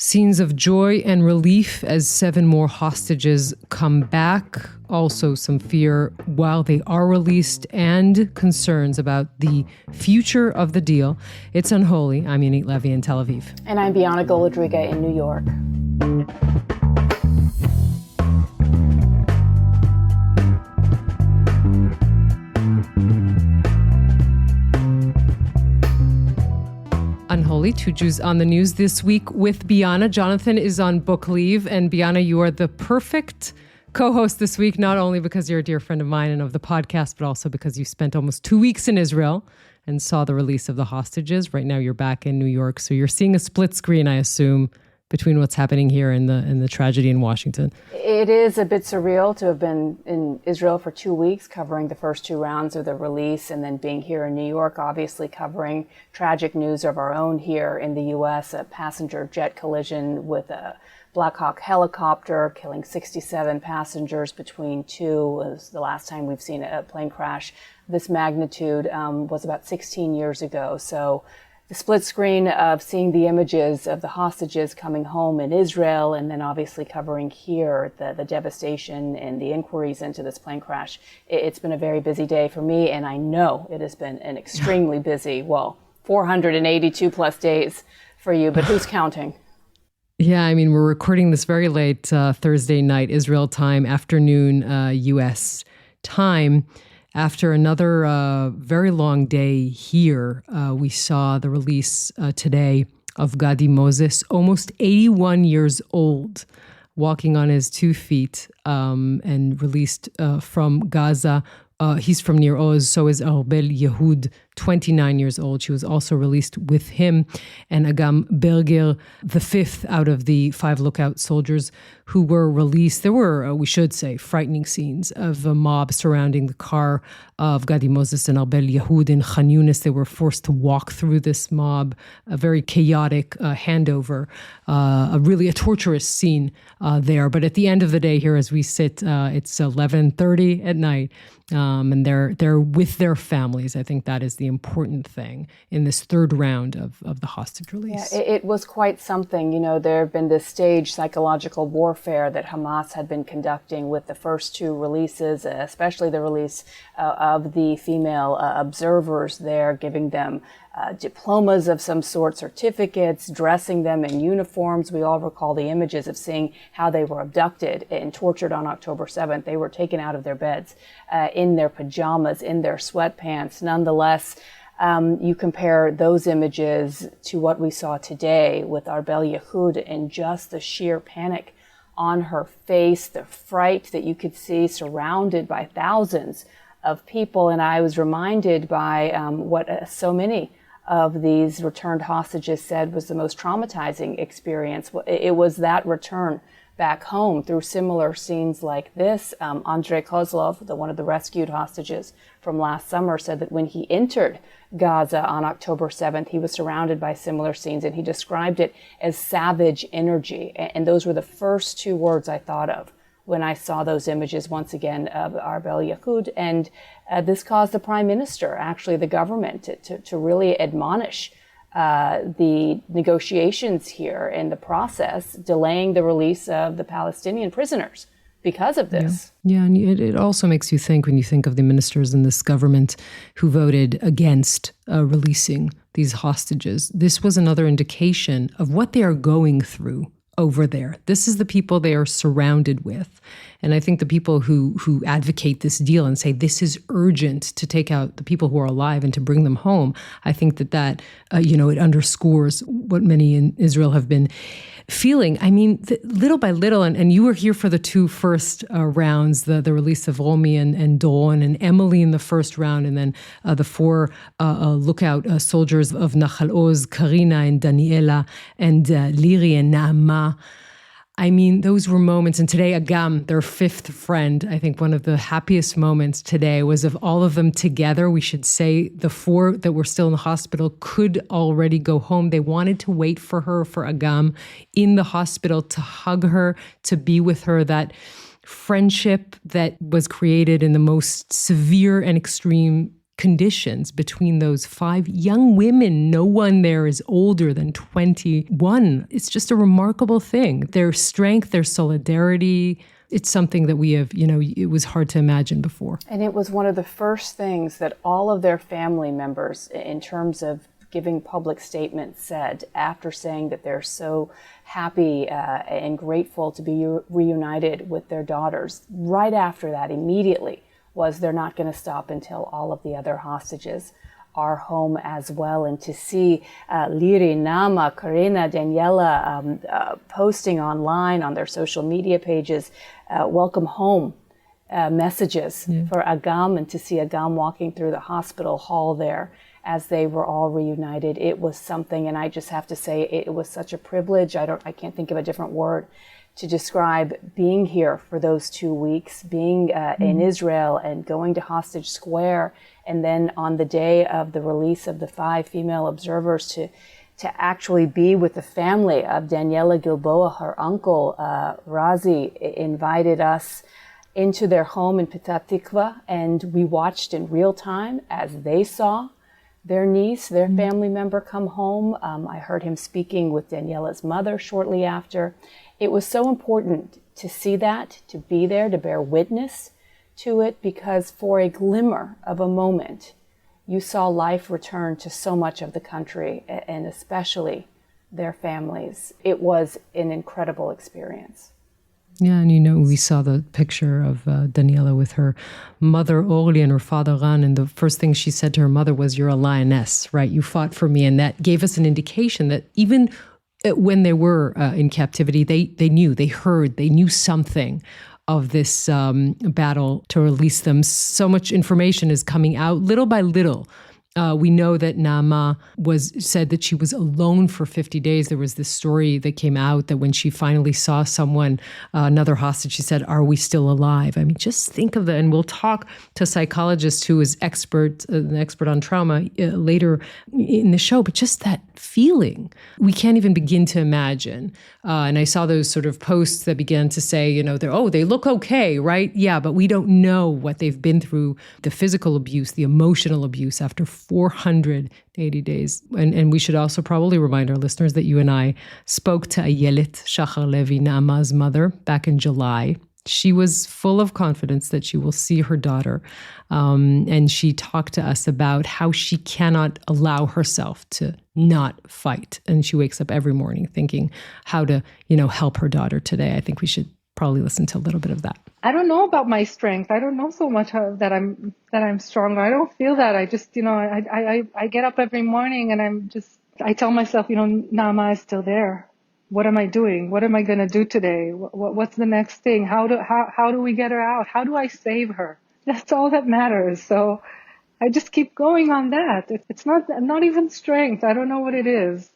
Scenes of joy and relief as 7 more hostages come back. Also some fear while they are released and concerns about the future of the deal. It's Unholy. I'm Yonit Levy in Tel Aviv. And I'm Bianna Golodryga in New York. Unholy, 2 Jews on the news this week with Bianna. Jonathan is on book leave, and Bianna, you are the perfect co-host this week, not only because you're a dear friend of mine and of the podcast, but also because you spent almost 2 weeks in Israel and saw the release of the hostages. Right now you're back in New York, so you're seeing a split screen, I assume, between what's happening here and the tragedy in Washington. It is a bit surreal to have been in Israel for 2 weeks, covering the first 2 rounds of the release, and then being here in New York, obviously covering tragic news of our own here in the U.S., a passenger jet collision with a Black Hawk helicopter, killing 67 passengers between 2. It was the last time we've seen a plane crash this magnitude was about 16 years ago. So the split screen of seeing the images of the hostages coming home in Israel and then obviously covering here the devastation and the inquiries into this plane crash. It's been a very busy day for me, and I know it has been an extremely busy, 482 plus days for you, but who's counting? Yeah, I mean, we're recording this very late Thursday night, Israel time, afternoon, U.S. time. After another very long day here, we saw the release today of Gadi Moses, almost 81 years old, walking on his 2 feet and released from Gaza. He's from near Oz, so is Arbel Yehud, 29 years old. She was also released with him. And Agam Berger, the 5th out of the 5 lookout soldiers who were released. There were, we should say, frightening scenes of a mob surrounding the car of Gadi Moses and Arbel Yehud in Khan Yunis. They were forced to walk through this mob, a very chaotic handover, really a torturous scene there. But at the end of the day here as we sit, it's 11:30 at night. And they're with their families. I think that is the important thing in this 3rd round of the hostage release. Yeah, it was quite something. You know, there have been this staged psychological warfare that Hamas had been conducting with the first 2 releases, especially the release of the female observers there, giving them diplomas of some sort, certificates, dressing them in uniforms. We all recall the images of seeing how they were abducted and tortured on October 7th. They were taken out of their beds in their pajamas, in their sweatpants. Nonetheless, you compare those images to what we saw today with Arbel Yehud and just the sheer panic on her face, the fright that you could see surrounded by thousands of people. And I was reminded by what so many of these returned hostages said was the most traumatizing experience. It was that return back home through similar scenes like this. Andrei Kozlov, one of the rescued hostages from last summer, said that when he entered Gaza on October 7th, he was surrounded by similar scenes, and he described it as savage energy. And those were the first 2 words I thought of when I saw those images once again of Arbel Yehud. And this caused the prime minister, actually the government, to really admonish the negotiations here in the process, delaying the release of the Palestinian prisoners because of this. Yeah, and it also makes you think when you think of the ministers in this government who voted against releasing these hostages. This was another indication of what they are going through over there. This is the people they are surrounded with. And I think the people who advocate this deal and say this is urgent to take out the people who are alive and to bring them home, I think that it underscores what many in Israel have been feeling. I mean, little by little, and you were here for the 2 first rounds, the release of Romy and Dawn and Emily in the first round, and then the 4 lookout soldiers of Nahal Oz, Karina and Daniela, and Liri and Naama. I mean, those were moments. And today, Agam, their 5th friend, I think one of the happiest moments today was of all of them together. We should say the 4 that were still in the hospital could already go home. They wanted to wait for her, for Agam, in the hospital, to hug her, to be with her. That friendship that was created in the most severe and extreme conditions between those 5 young women. No one there is older than 21. It's just a remarkable thing. Their strength, their solidarity, it's something that we have, it was hard to imagine before. And it was one of the first things that all of their family members, in terms of giving public statements, said after saying that they're so happy and grateful to be reunited with their daughters. Right after that, immediately, was they're not going to stop until all of the other hostages are home as well. And to see Liri, Nama, Karina, Daniela posting online on their social media pages, welcome home messages for Agam, and to see Agam walking through the hospital hall there as they were all reunited, it was something. And I just have to say, it was such a privilege. I can't think of a different word to describe being here for those 2 weeks, being in Israel and going to Hostage Square, and then on the day of the release of the 5 female observers to actually be with the family of Daniela Gilboa. Her uncle, Razi, invited us into their home in Petah Tikva, and we watched in real time as they saw their niece, their family member come home. I heard him speaking with Daniela's mother shortly after. It was so important to see that, to be there, to bear witness to it, because for a glimmer of a moment, you saw life return to so much of the country, and especially their families. It was an incredible experience. Yeah, and we saw the picture of Daniela with her mother Orly and her father Ran, and the first thing she said to her mother was, "You're a lioness, right? You fought for me." And that gave us an indication that even when they were in captivity, they knew, they heard, they knew something of this battle to release them. So much information is coming out little by little. We know that Nama said that she was alone for 50 days. There was this story that came out that when she finally saw someone, another hostage, she said, "Are we still alive?" I mean, just think of that. And we'll talk to a psychologist who is an expert on trauma later in the show. But just that feeling, we can't even begin to imagine. And I saw those sort of posts that began to say, they look okay, right? Yeah, but we don't know what they've been through, the physical abuse, the emotional abuse after 480 days. And we should also probably remind our listeners that you and I spoke to Ayelet Shachar Levi, Naama's mother, back in July. She was full of confidence that she will see her daughter. And she talked to us about how she cannot allow herself to not fight. And she wakes up every morning thinking how to, help her daughter today. I think we should probably listen to a little bit of that. I don't know about my strength. I don't know so much that I'm stronger. I don't feel that. I just, I get up every morning and I tell myself, Naama is still there. What am I doing? What am I going to do today? What's the next thing? How do we get her out? How do I save her? That's all that matters. So I just keep going on that. It's not even strength. I don't know what it is.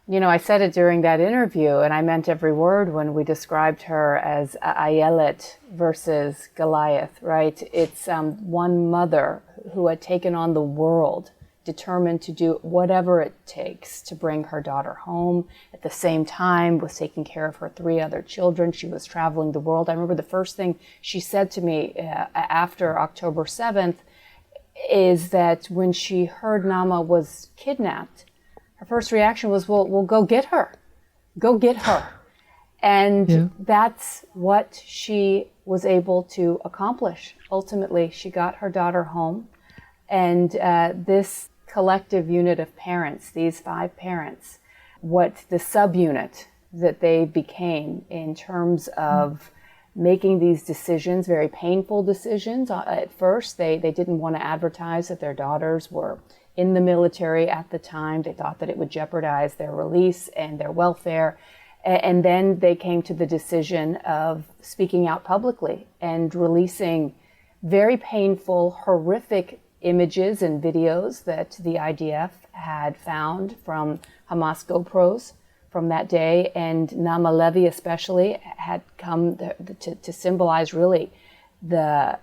I said it during that interview, and I meant every word when we described her as Ayelet versus Goliath, right? It's one mother who had taken on the world, determined to do whatever it takes to bring her daughter home. At the same time, was taking care of her 3 other children. She was traveling the world. I remember the first thing she said to me after October 7th is that when she heard Naama was kidnapped, her first reaction was, well, go get her. Go get her. And that's what she was able to accomplish. Ultimately, she got her daughter home. And this collective unit of parents, these 5 parents, what the subunit that they became in terms of making these decisions, very painful decisions. At first, they didn't want to advertise that their daughters were in the military at the time. They thought that it would jeopardize their release and their welfare. And then they came to the decision of speaking out publicly and releasing very painful, horrific images and videos that the IDF had found from Hamas GoPros from that day. And Naama Levy especially had come to symbolize really the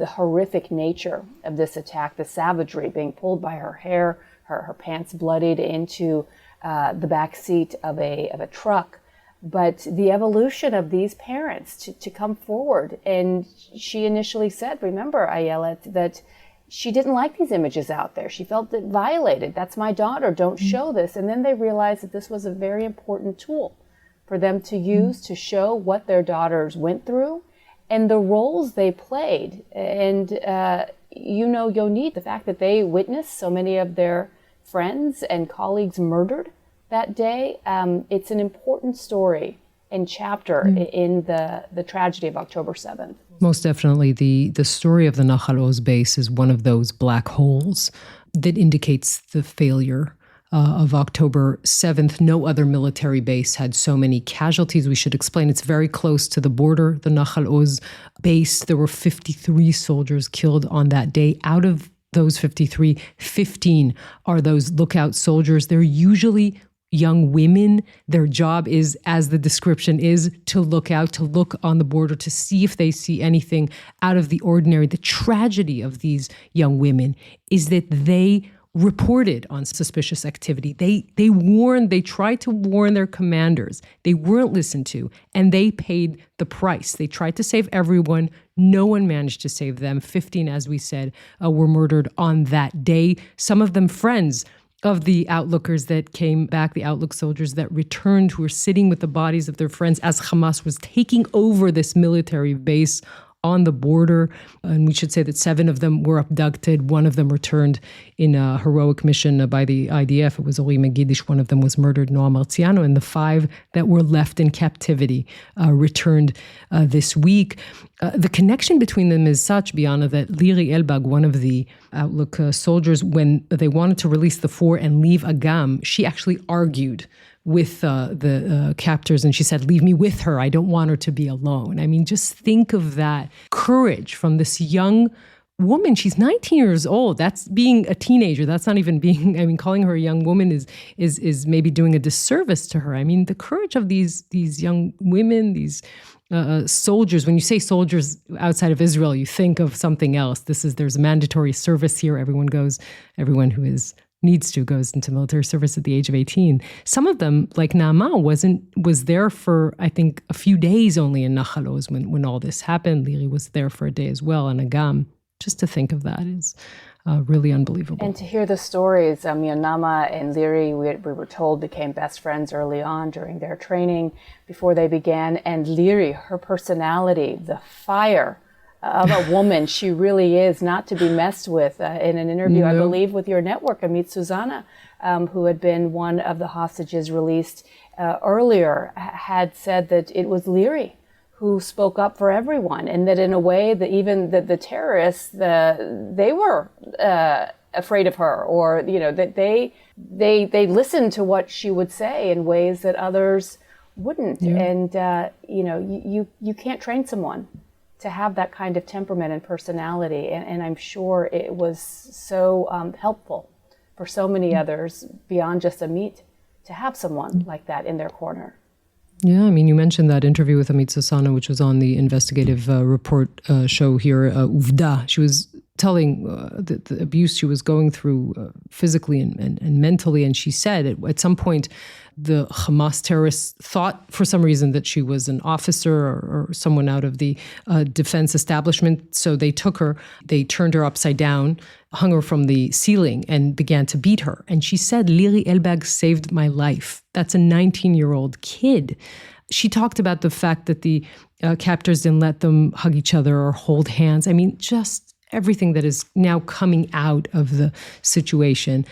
horrific nature of this attack, the savagery, being pulled by her hair, her pants bloodied into the back seat of a truck. But the evolution of these parents to come forward. And she initially said, remember, Ayelet, that she didn't like these images out there. She felt it violated. That's my daughter. Don't show this. And then they realized that this was a very important tool for them to use to show what their daughters went through and the roles they played. And, Yonit, the fact that they witnessed so many of their friends and colleagues murdered that day, it's an important story and chapter in the tragedy of October 7th. Most definitely. The story of the Nahal Oz base is one of those black holes that indicates the failure of October 7th. No other military base had so many casualties. We should explain it's very close to the border, the Nahal Oz base. There were 53 soldiers killed on that day. Out of those 53, 15 are those lookout soldiers. They're usually young women. Their job is, as the description is, to look out, to look on the border, to see if they see anything out of the ordinary. The tragedy of these young women is that they reported on suspicious activity. They tried to warn their commanders. They weren't listened to, and they paid the price. They tried to save everyone. No one managed to save them. 15, as we said, were murdered on that day. Some of them friends of the Outlookers that came back, the Outlook soldiers that returned, who were sitting with the bodies of their friends as Hamas was taking over this military base on the border. And we should say that 7 of them were abducted. 1 of them returned in a heroic mission by the IDF. It was Ori Megidish. 1 of them was murdered, Noah Marziano. And the 5 that were left in captivity returned this week. The connection between them is such, Bianna, that Liri Elbag, one of the Outlook soldiers, when they wanted to release the 4 and leave Agam, she actually argued with the captors, and she said, leave me with her. I don't want her to be alone. I mean, just think of that courage from this young woman. She's 19 years old. That's being a teenager. That's not even being, I mean, calling her a young woman is maybe doing a disservice to her. I mean, the courage of these young women, these soldiers. When you say soldiers outside of Israel, you think of something else. There's a mandatory service here. Everyone who needs to goes into military service at the age of 18. Some of them, like Naama, was there for, I think, a few days only in Nahal Oz when all this happened. Liri was there for a day as well, and Agam. Just to think of that is really unbelievable. And to hear the stories, Naama and Liri, we were told, became best friends early on during their training before they began. And Liri, her personality, the fire of a woman, she really is not to be messed with. In an interview, I believe, with your network, Amit Susanna, who had been one of the hostages released earlier, had said that it was Liri who spoke up for everyone, and that in a way that even the terrorists, they were afraid of her, or that they listened to what she would say in ways that others wouldn't. Yeah. And you can't train someone to have that kind of temperament and personality. And I'm sure it was so helpful for so many others beyond just Amit to have someone like that in their corner. Yeah, I mean, you mentioned that interview with Amit Susanna, which was on the investigative report show here, Uvda. She was telling the abuse she was going through physically and mentally. And she said at some point, the Hamas terrorists thought for some reason that she was an officer or someone out of the defense establishment. So they took her, they turned her upside down, hung her from the ceiling and began to beat her. And she said, Liri Elbag saved my life. That's a 19-year-old kid. She talked about the fact that the captors didn't let them hug each other or hold hands. I mean, just everything that is now coming out of the situation.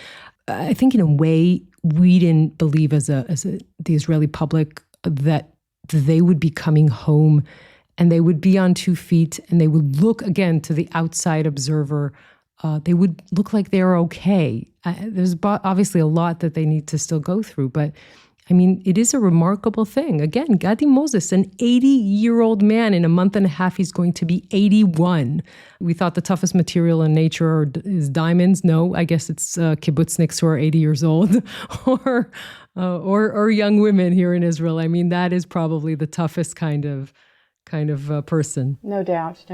I think in a way, we didn't believe as the Israeli public that they would be coming home and they would be on 2 feet and they would look again to the outside observer. They would look like they're okay. There's obviously a lot that they need to still go through, but I mean, it is a remarkable thing. Again, Gadi Moses, an 80-year-old man, in a month and a half, he's going to be 81. We thought the toughest material in nature is diamonds. No, I guess it's kibbutzniks who are 80 years old, or young women here in Israel. I mean, that is probably the toughest kind of person. No doubt.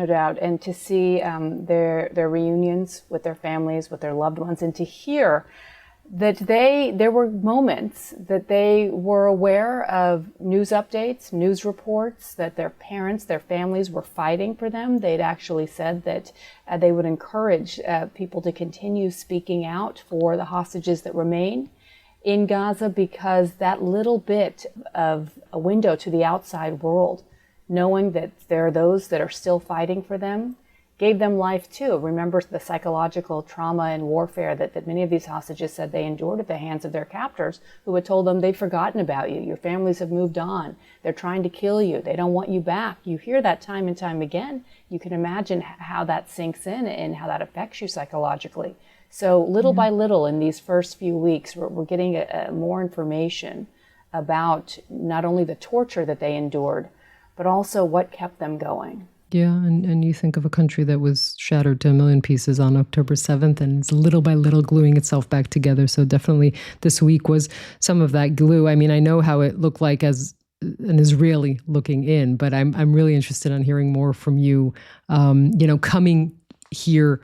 And to see their reunions with their families, with their loved ones, and to hear that there were moments that they were aware of news updates, news reports, that their parents, their families were fighting for them. They'd actually said that they would encourage people to continue speaking out for the hostages that remain in Gaza, because that little bit of a window to the outside world, knowing that there are those that are still fighting for them, gave them life too. Remember the psychological trauma and warfare that many of these hostages said they endured at the hands of their captors, who had told them they've forgotten about you. Your families have moved on. They're trying to kill you. They don't want you back. You hear that time and time again. You can imagine how that sinks in and how that affects you psychologically. So little by little in these first few weeks, we're getting more information about not only the torture that they endured, but also what kept them going. Yeah, and you think of a country that was shattered to a million pieces on October 7th and is little by little gluing itself back together. So definitely this week was some of that glue. I mean, I know how it looked like as an Israeli looking in, but I'm really interested in hearing more from you, coming here,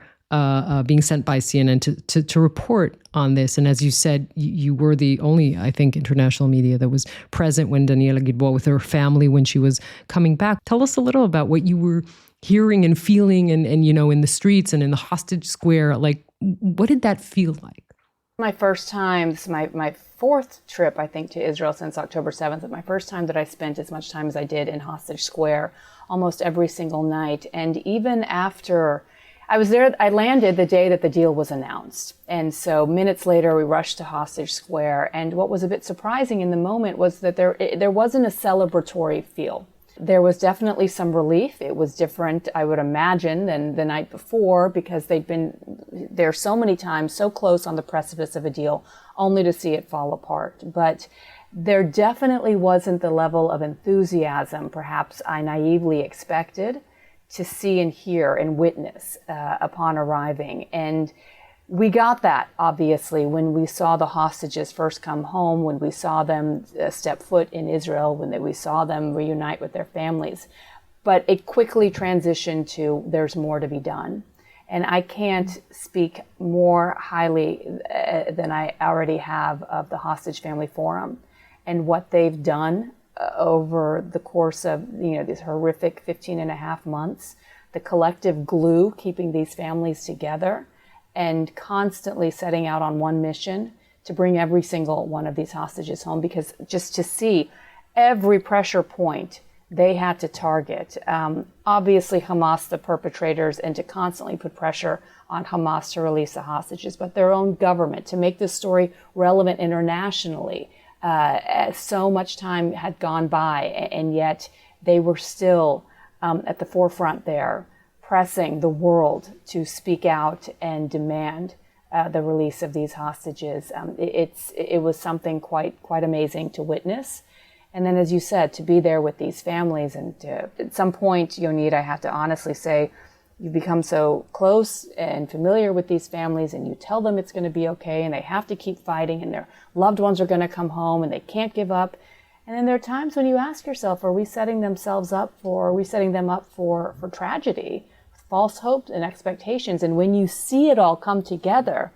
being sent by CNN to report on this. And as you said, you were the only, I think, international media that was present when Daniela Gilboa with her family when she was coming back. Tell us a little about what you were hearing and feeling and in the streets and in the hostage square. Like, what did that feel like? My first time, this is my fourth trip, I think, to Israel since October 7th, but my first time that I spent as much time as I did in Hostage Square almost every single night. And even after I was there, I landed the day that the deal was announced. And so minutes later, we rushed to Hostage Square. And what was a bit surprising in the moment was that there wasn't a celebratory feel. There was definitely some relief. It was different, I would imagine, than the night before, because they'd been there so many times, so close on the precipice of a deal, only to see it fall apart. But there definitely wasn't the level of enthusiasm perhaps I naively expected to see and hear and witness upon arriving. And we got that, obviously, when we saw the hostages first come home, when we saw them step foot in Israel, when we saw them reunite with their families. But it quickly transitioned to there's more to be done. And I can't speak more highly than I already have of the Hostage Family Forum and what they've done over the course of these horrific 15 and a half months, the collective glue keeping these families together, and constantly setting out on one mission to bring every single one of these hostages home, because just to see every pressure point they had to target. Obviously Hamas, the perpetrators, and to constantly put pressure on Hamas to release the hostages, but their own government to make this story relevant internationally. So much time had gone by, and yet they were still at the forefront there, pressing the world to speak out and demand the release of these hostages. It was something quite amazing to witness. And then, as you said, to be there with these families, and at some point, Yonit, I have to honestly say, you become so close and familiar with these families, and you tell them it's going to be okay, and they have to keep fighting, and their loved ones are going to come home, and they can't give up. And then there are times when you ask yourself, are we setting them up for tragedy, false hopes and expectations? And when you see it all come together,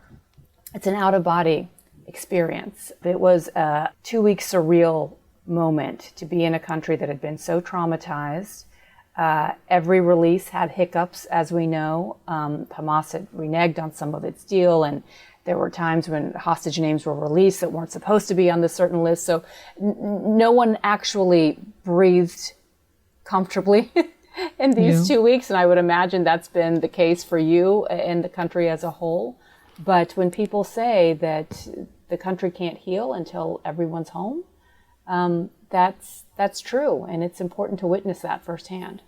it's an out-of-body experience. It was a 2-week surreal moment to be in a country that had been so traumatized. Every release had hiccups, as we know. Hamas had reneged on some of its deal, and there were times when hostage names were released that weren't supposed to be on the certain list. So no one actually breathed comfortably in these 2 weeks, and I would imagine that's been the case for you and the country as a whole. But when people say that the country can't heal until everyone's home, that's true, and it's important to witness that firsthand.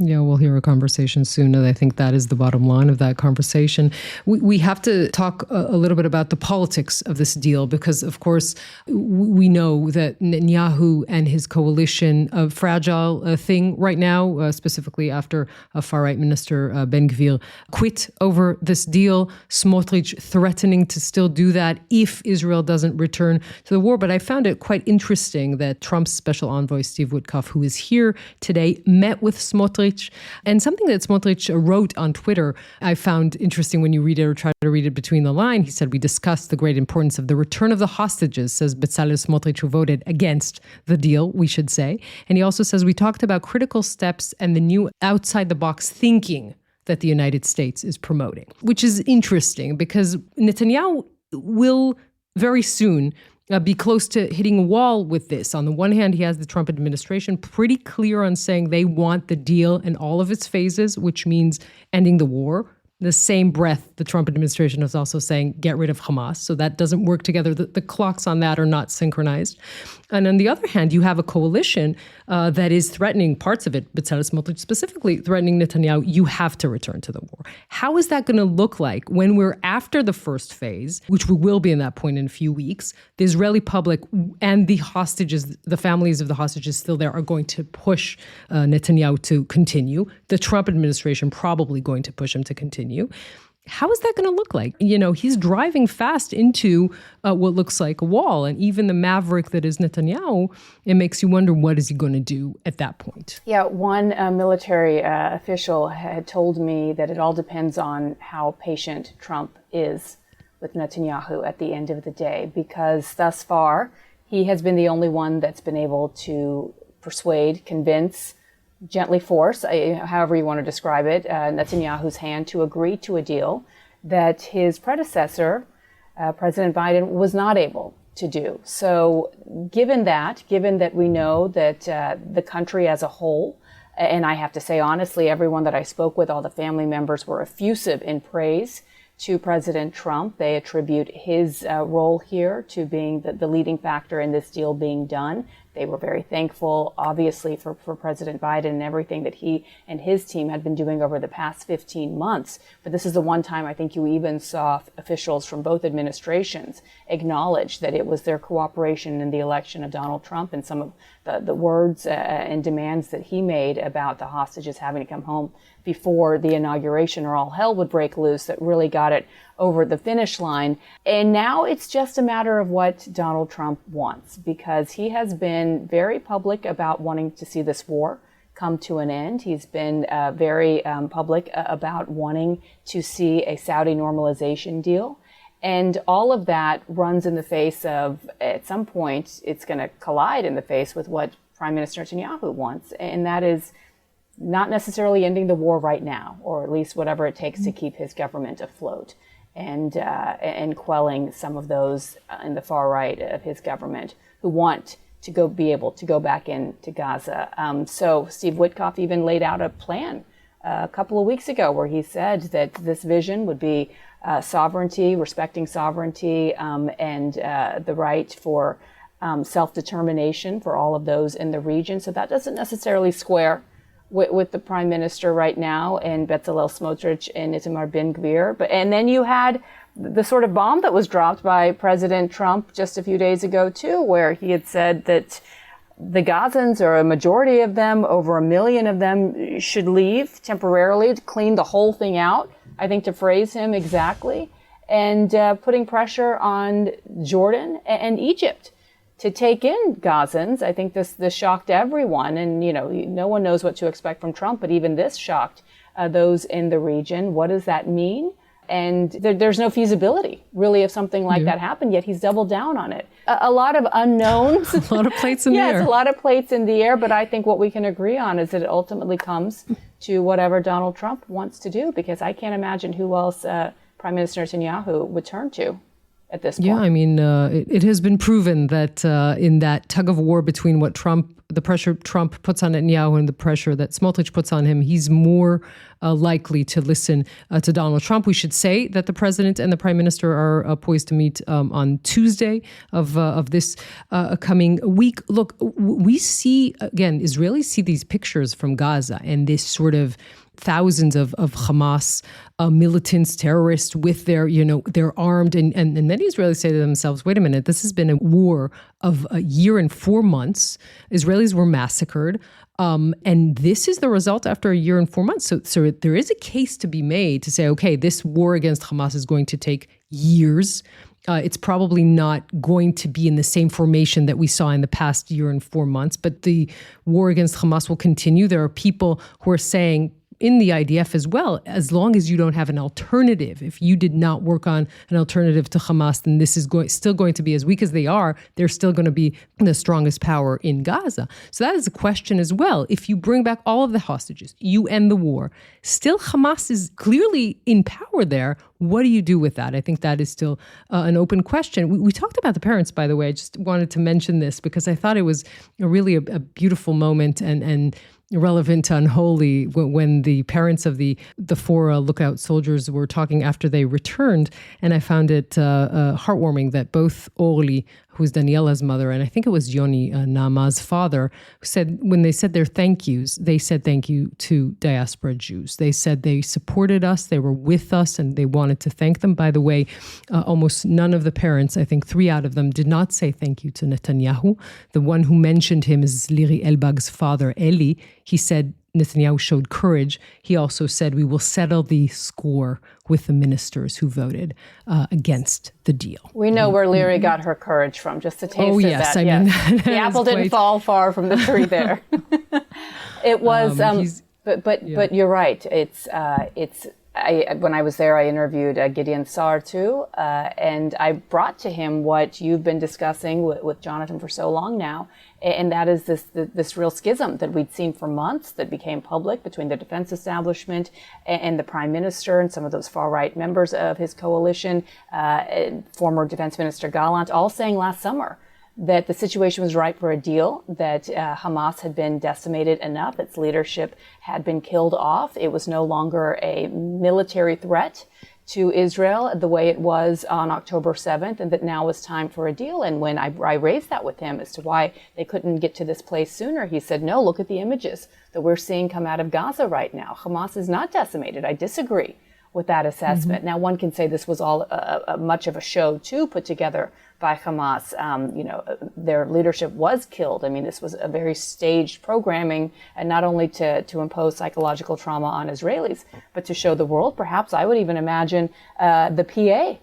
Yeah, we'll hear a conversation soon, and I think that is the bottom line of that conversation. We have to talk a little bit about the politics of this deal, because, of course, we know that Netanyahu and his coalition, a fragile thing right now, specifically after a far-right minister, Ben Gvir, quit over this deal. Smotrich threatening to still do that if Israel doesn't return to the war. But I found it quite interesting that Trump's special envoy, Steve Witkoff, who is here today, met with Smotrich Smotrich. And something that Smotrich wrote on Twitter, I found interesting when you read it or try to read it between the lines. He said, we discussed the great importance of the return of the hostages, says Bezalel Smotrich, who voted against the deal, we should say. And he also says, we talked about critical steps and the new outside-the-box thinking that the United States is promoting, which is interesting because Netanyahu will very soon be close to hitting a wall with this. On the one hand, he has the Trump administration pretty clear on saying they want the deal in all of its phases, which means ending the war. The same breath, the Trump administration is also saying, get rid of Hamas. So that doesn't work together. The clocks on that are not synchronized. And on the other hand, you have a coalition that is threatening parts of it, Bezalel Smotrich specifically threatening Netanyahu, you have to return to the war. How is that going to look like when we're after the first phase, which we will be in that point in a few weeks? The Israeli public and the hostages, the families of the hostages still there, are going to push Netanyahu to continue. The Trump administration probably going to push him to continue. How is that going to look like? You know, he's driving fast into what looks like a wall. And even the maverick that is Netanyahu, it makes you wonder, what is he going to do at that point? Yeah, one military official had told me that it all depends on how patient Trump is with Netanyahu at the end of the day, because thus far, he has been the only one that's been able to persuade, convince, gently force, however you want to describe it, Netanyahu's hand to agree to a deal that his predecessor, President Biden, was not able to do. So given that we know that the country as a whole, and I have to say honestly, everyone that I spoke with, all the family members, were effusive in praise to President Trump. They attribute his role here to being the leading factor in this deal being done. They were very thankful, obviously, for President Biden and everything that he and his team had been doing over the past 15 months. But this is the one time I think you even saw officials from both administrations acknowledge that it was their cooperation in the election of Donald Trump and some of the words and demands that he made about the hostages having to come home before the inauguration or all hell would break loose that really got it over the finish line. And now it's just a matter of what Donald Trump wants, because he has been very public about wanting to see this war come to an end. He's been very public about wanting to see a Saudi normalization deal. And all of that runs in the face of, at some point, it's going to collide in the face with what Prime Minister Netanyahu wants. And that is not necessarily ending the war right now, or at least whatever it takes to keep his government afloat, and quelling some of those in the far right of his government who want to be able to go back into Gaza. So Steve Witkoff even laid out a plan a couple of weeks ago where he said that this vision would be sovereignty, respecting sovereignty, and the right for self-determination for all of those in the region. So that doesn't necessarily square with the prime minister right now and Bezalel Smotrich and Itamar Ben-Gvir. And then you had the sort of bomb that was dropped by President Trump just a few days ago too, where he had said that the Gazans, or a majority of them, over 1 million of them, should leave temporarily to clean the whole thing out, I think, to phrase him exactly, and putting pressure on Jordan and Egypt to take in Gazans. I think this shocked everyone, and no one knows what to expect from Trump, but even this shocked those in the region. What does that mean? And there's no feasibility, really, of something like that happened, yet he's doubled down on it. A lot of unknowns. A lot of plates in the air. Yes, a lot of plates in the air, but I think what we can agree on is that it ultimately comes to whatever Donald Trump wants to do, because I can't imagine who else Prime Minister Netanyahu would turn to at this point. Yeah, I mean, it has been proven that in that tug of war between the pressure Trump puts on Netanyahu and the pressure that Smotrich puts on him, he's more likely to listen to Donald Trump. We should say that the president and the prime minister are poised to meet on Tuesday of this coming week. Look, we see, again, Israelis see these pictures from Gaza and this sort of thousands of Hamas militants, terrorists with they're armed. And many Israelis say to themselves, wait a minute, this has been a war of a year and 4 months. Israelis were massacred. And this is the result after a year and 4 months. So there is a case to be made to say, okay, this war against Hamas is going to take years. It's probably not going to be in the same formation that we saw in the past year and 4 months, but the war against Hamas will continue. There are people who are saying, in the IDF as well, as long as you don't have an alternative, if you did not work on an alternative to Hamas, then this is still going to be, as weak as they are, they're still going to be the strongest power in Gaza. So that is a question as well. If you bring back all of the hostages, you end the war, still Hamas is clearly in power there. What do you do with that? I think that is still an open question. We talked about the parents, by the way. I just wanted to mention this because I thought it was really a beautiful moment and relevant to Unholy when the parents of the four lookout soldiers were talking after they returned. And I found it heartwarming that both Orly, who's Daniela's mother, and I think it was Yoni, Naama's father, said when they said their thank yous, they said thank you to diaspora Jews. They said they supported us, they were with us, and they wanted to thank them. By the way, almost none of the parents, I think 3 out of them, did not say thank you to Netanyahu. The one who mentioned him is Liri Elbag's father, Eli. He said Netanyahu showed courage. He also said, we will settle the score with the ministers who voted against the deal. We know where Liri got her courage from, just a taste of yes, that. I mean, the apple didn't fall far from the tree there. It was, but you're right. When I was there, I interviewed Gideon Sar too, and I brought to him what you've been discussing with Jonathan for so long now, and that is this real schism that we'd seen for months that became public between the defense establishment and the prime minister and some of those far-right members of his coalition, and former defense minister Gallant, all saying last summer that the situation was ripe for a deal, that Hamas had been decimated enough, its leadership had been killed off. It was no longer a military threat to Israel the way it was on October 7th, and that now was time for a deal. And when I raised that with him as to why they couldn't get to this place sooner, he said, no, look at the images that we're seeing come out of Gaza right now. Hamas is not decimated. I disagree with that assessment. Now, one can say this was all much of a show, too, put together by Hamas. Their leadership was killed. I mean, this was a very staged programming, and not only to impose psychological trauma on Israelis, but to show the world. Perhaps I would even imagine the PA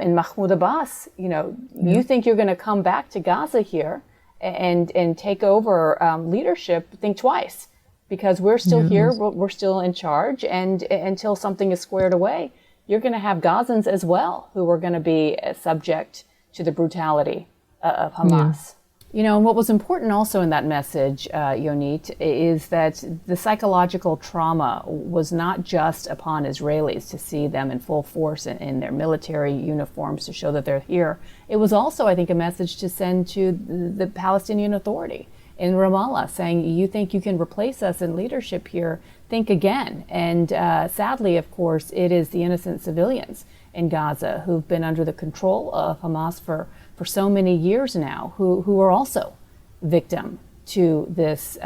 in Mahmoud Abbas. You think you're going to come back to Gaza here and take over leadership? Think twice. Because we're still here, we're still in charge, and until something is squared away, you're going to have Gazans as well who are going to be subject to the brutality of Hamas. And what was important also in that message, Yonit, is that the psychological trauma was not just upon Israelis to see them in full force in their military uniforms to show that they're here. It was also, I think, a message to send to the Palestinian Authority in Ramallah, saying, you think you can replace us in leadership here, think again. And sadly, of course, it is the innocent civilians in Gaza who've been under the control of Hamas for so many years now, who are also victim to this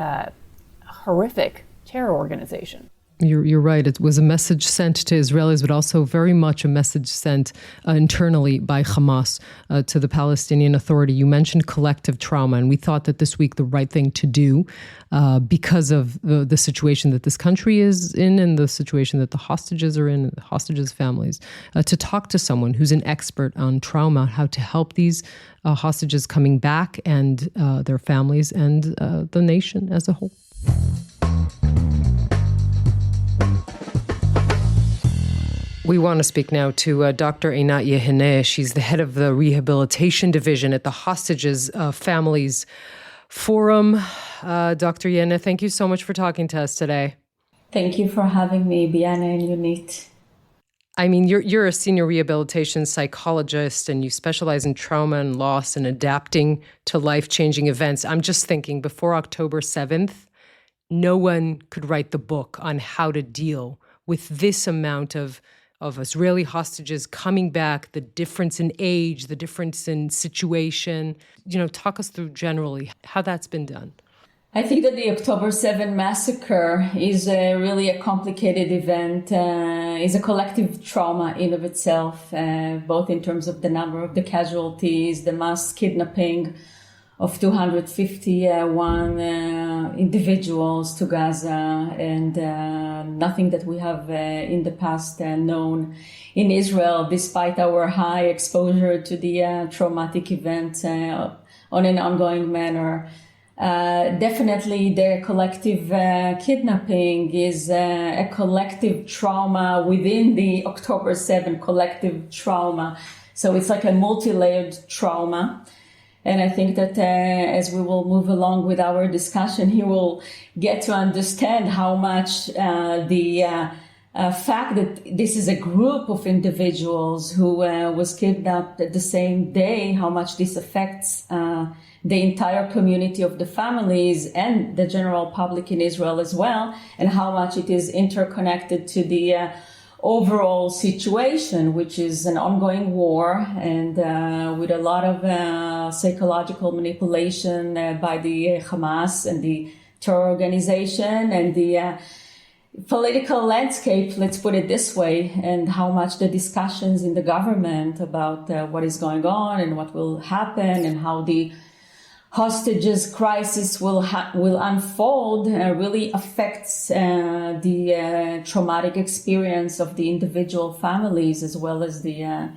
horrific terror organization. You're right. It was a message sent to Israelis, but also very much a message sent internally by Hamas to the Palestinian Authority. You mentioned collective trauma, and we thought that this week the right thing to do because of the situation that this country is in and the situation that the hostages are in, the hostages' families, to talk to someone who's an expert on trauma, how to help these hostages coming back and their families and the nation as a whole. We want to speak now to Dr. Einat Yehene. She's the head of the Rehabilitation Division at the Hostages Families Forum. Dr. Yehene, thank you so much for talking to us today. Thank you for having me, Bianna and Yonit. I mean, you're a senior rehabilitation psychologist, and you specialize in trauma and loss and adapting to life-changing events. I'm just thinking, before October 7th, no one could write the book on how to deal with this amount of Israeli hostages coming back, the difference in age, the difference in situation. Talk us through generally how that's been done. I think that the October 7 massacre is really a complicated event, is a collective trauma in of itself, both in terms of the number of the casualties, the mass kidnapping of 251 individuals to Gaza, and nothing that we have in the past known in Israel, despite our high exposure to the traumatic events on an ongoing manner. Definitely the collective kidnapping is a collective trauma within the October 7 collective trauma. So it's like a multi-layered trauma. And I think that as we will move along with our discussion, he will get to understand how much the fact that this is a group of individuals who was kidnapped at the same day, how much this affects the entire community of the families and the general public in Israel as well, and how much it is interconnected to the overall situation, which is an ongoing war, and with a lot of psychological manipulation by the Hamas and the terror organization, and the political landscape, let's put it this way, and how much the discussions in the government about what is going on and what will happen and how the hostages crisis will unfold really affects the traumatic experience of the individual families as well as the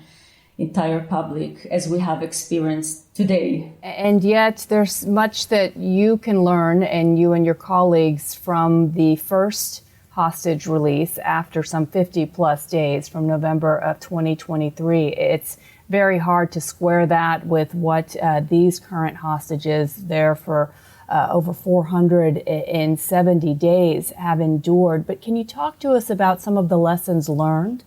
entire public, as we have experienced today. And yet there's much that you can learn, and you and your colleagues, from the first hostage release after some 50 plus days from November of 2023. It's very hard to square that with what these current hostages there for over 470 days have endured. But can you talk to us about some of the lessons learned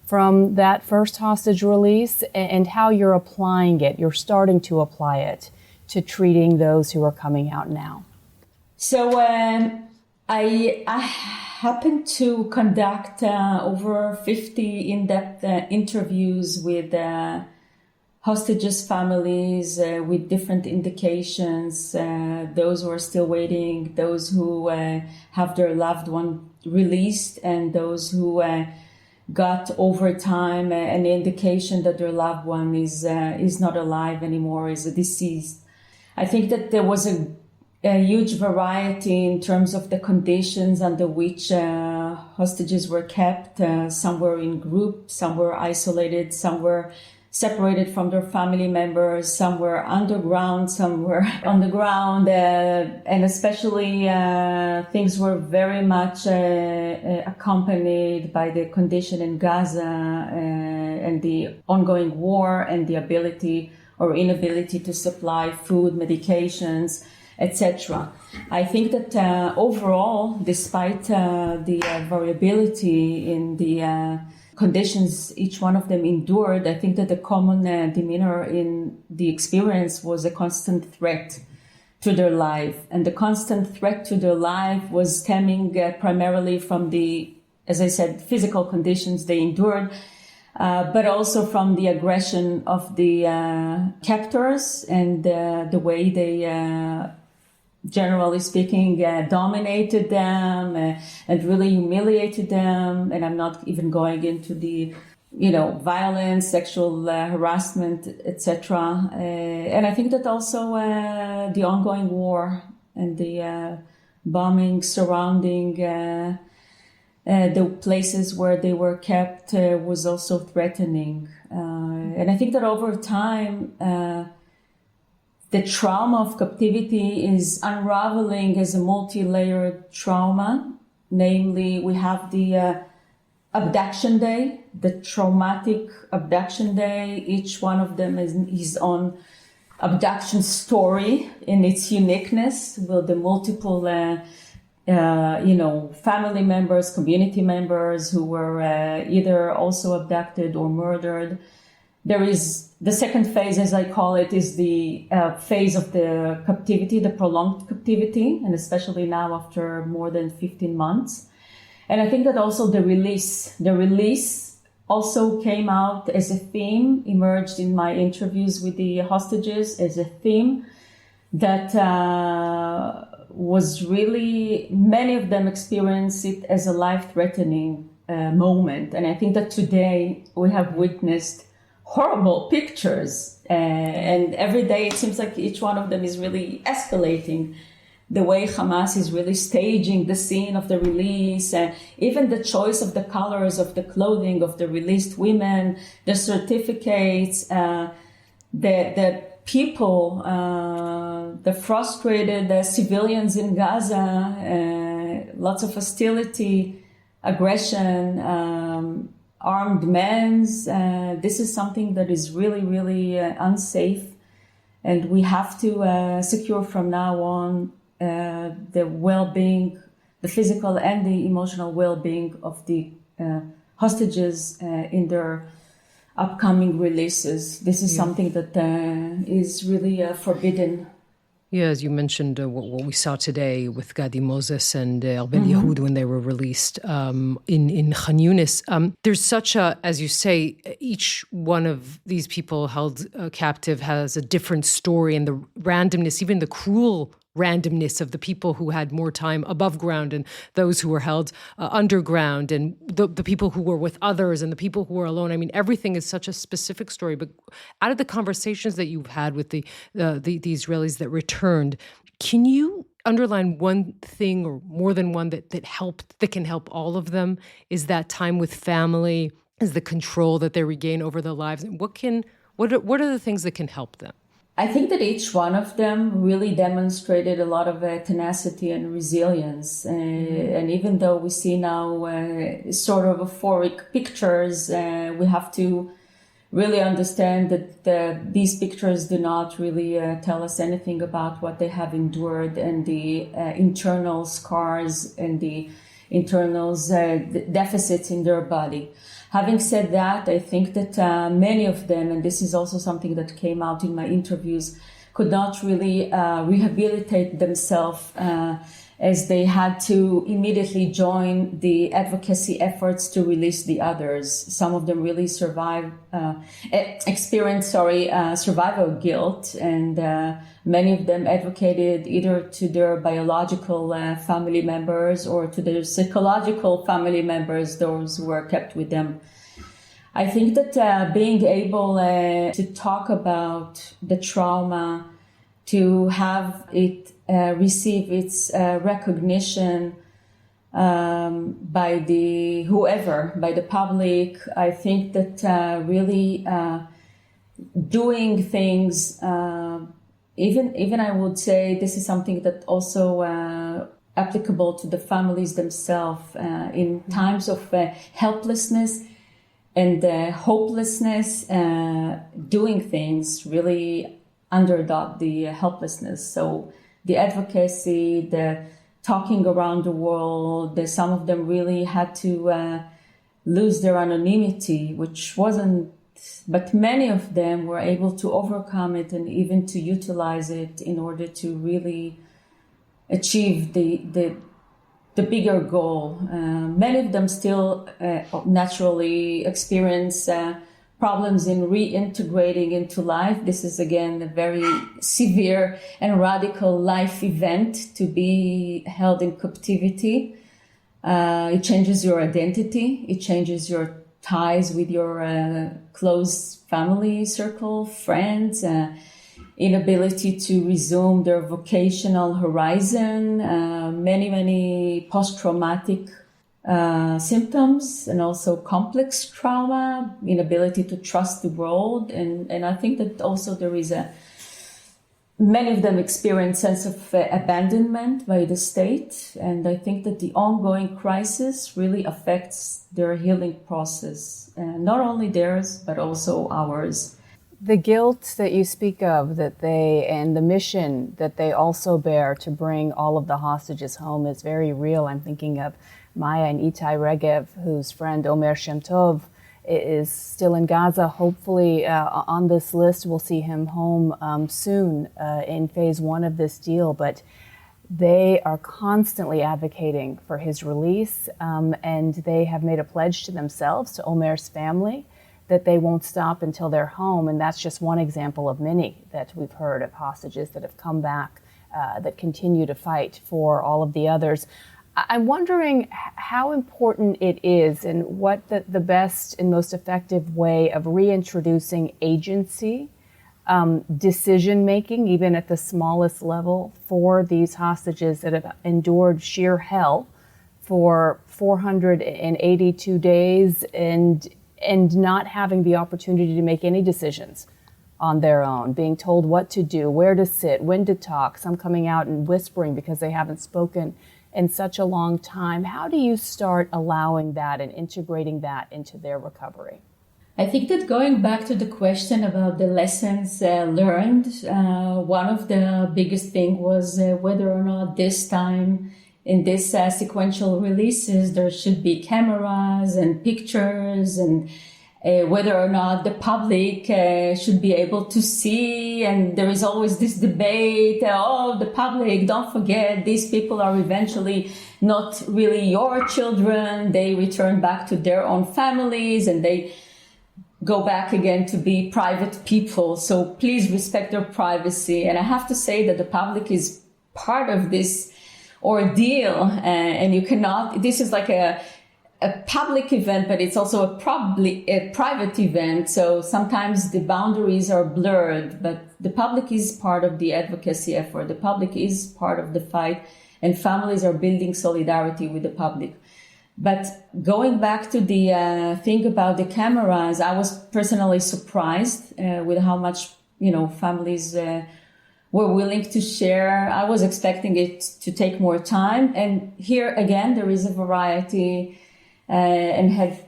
from that first hostage release and how you're applying it, you're starting to apply it to treating those who are coming out now? So I happened to conduct over 50 in-depth interviews with hostages' families with different indications, those who are still waiting, those who have their loved one released, and those who got over time an indication that their loved one is not alive anymore, is deceased. I think that there was a huge variety in terms of the conditions under which hostages were kept. Some were in groups, some were isolated, some were separated from their family members, some were underground, some were on the ground, and especially things were very much accompanied by the condition in Gaza and the ongoing war and the ability or inability to supply food, medications, etc. I think that overall, despite the variability in the conditions each one of them endured, I think that the common demeanor in the experience was a constant threat to their life. And the constant threat to their life was stemming primarily from the, as I said, physical conditions they endured, but also from the aggression of the captors and the way they generally speaking, dominated them and really humiliated them. And I'm not even going into the, violence, sexual harassment, etc. And I think that also the ongoing war and the bombing surrounding the places where they were kept was also threatening. And I think that over time, the trauma of captivity is unraveling as a multi-layered trauma. Namely, we have the abduction day, the traumatic abduction day. Each one of them is his own abduction story in its uniqueness, with the multiple, family members, community members who were either also abducted or murdered. There is the second phase, as I call it, is the phase of the captivity, the prolonged captivity, and especially now after more than 15 months. And I think that also the release also came out as a theme, emerged in my interviews with the hostages as a theme that was really, many of them experienced it as a life-threatening moment. And I think that today we have witnessed horrible pictures And every day it seems like each one of them is really escalating. The way Hamas is really staging the scene of the release, even the choice of the colors of the clothing of the released women, the certificates, the people, the frustrated civilians in Gaza, lots of hostility, aggression, armed men. This is something that is really, really unsafe. And we have to secure from now on the well-being, the physical and the emotional well-being of the hostages in their upcoming releases. This is something that is really forbidden. Yeah, as you mentioned, what we saw today with Gadi Moses and Arbel Yehud when they were released in Khan Yunis. There's such a, as you say, each one of these people held captive has a different story, and the randomness, even the cruel randomness of the people who had more time above ground and those who were held underground, and the people who were with others and the people who were alone. I mean, everything is such a specific story. But out of the conversations that you've had with the Israelis that returned, can you underline one thing or more than one that can help all of them? Is that time with family? Is the control that they regain over their lives? And what are the things that can help them? I think that each one of them really demonstrated a lot of tenacity and resilience. And even though we see now sort of euphoric pictures, we have to really understand that these pictures do not really tell us anything about what they have endured and the internal scars and the internal deficits in their body. Having said that, I think that many of them, and this is also something that came out in my interviews, could not really rehabilitate themselves as they had to immediately join the advocacy efforts to release the others. Some of them really experienced survival guilt, and many of them advocated either to their biological family members or to their psychological family members, those who were kept with them. I think that being able to talk about the trauma, to have it receive its recognition by the public. I think that really doing things, even I would say this is something that also applicable to the families themselves in times of helplessness and hopelessness, doing things really underdog the helplessness. So the advocacy, the talking around the world, some of them really had to lose their anonymity, which wasn't, but many of them were able to overcome it and even to utilize it in order to really achieve the bigger goal. Many of them still naturally experience problems in reintegrating into life. This is, again, a very severe and radical life event to be held in captivity. It changes your identity. It changes your ties with your close family circle, friends, inability to resume their vocational horizon, many post-traumatic symptoms, and also complex trauma, inability to trust the world. And I think that also there is many of them experience sense of abandonment by the state. And I think that the ongoing crisis really affects their healing process, not only theirs, but also ours. The guilt that you speak of, and the mission that they also bear to bring all of the hostages home is very real. I'm thinking of Maya and Itai Regev, whose friend Omer Shem Tov is still in Gaza. Hopefully on this list, we'll see him home soon in phase one of this deal. But they are constantly advocating for his release, and they have made a pledge to themselves, to Omer's family, that they won't stop until they're home. And that's just one example of many that we've heard of hostages that have come back, that continue to fight for all of the others. I'm wondering how important it is and what the best and most effective way of reintroducing agency decision making, even at the smallest level, for these hostages that have endured sheer hell for 482 days and not having the opportunity to make any decisions on their own, being told what to do, where to sit, when to talk, some coming out and whispering because they haven't spoken in such a long time. How do you start allowing that and integrating that into their recovery? I think that going back to the question about the lessons learned, one of the biggest thing was whether or not this time in this sequential releases there should be cameras and pictures, and whether or not the public should be able to see. And there is always this debate, the public, don't forget, these people are eventually not really your children. They return back to their own families and they go back again to be private people. So please respect their privacy. And I have to say that the public is part of this ordeal, and you cannot, this is like a public event, but it's also a private event. So sometimes the boundaries are blurred, but the public is part of the advocacy effort. The public is part of the fight, and families are building solidarity with the public. But going back to the thing about the cameras, I was personally surprised with how much, families were willing to share. I was expecting it to take more time. And here again, there is a variety and have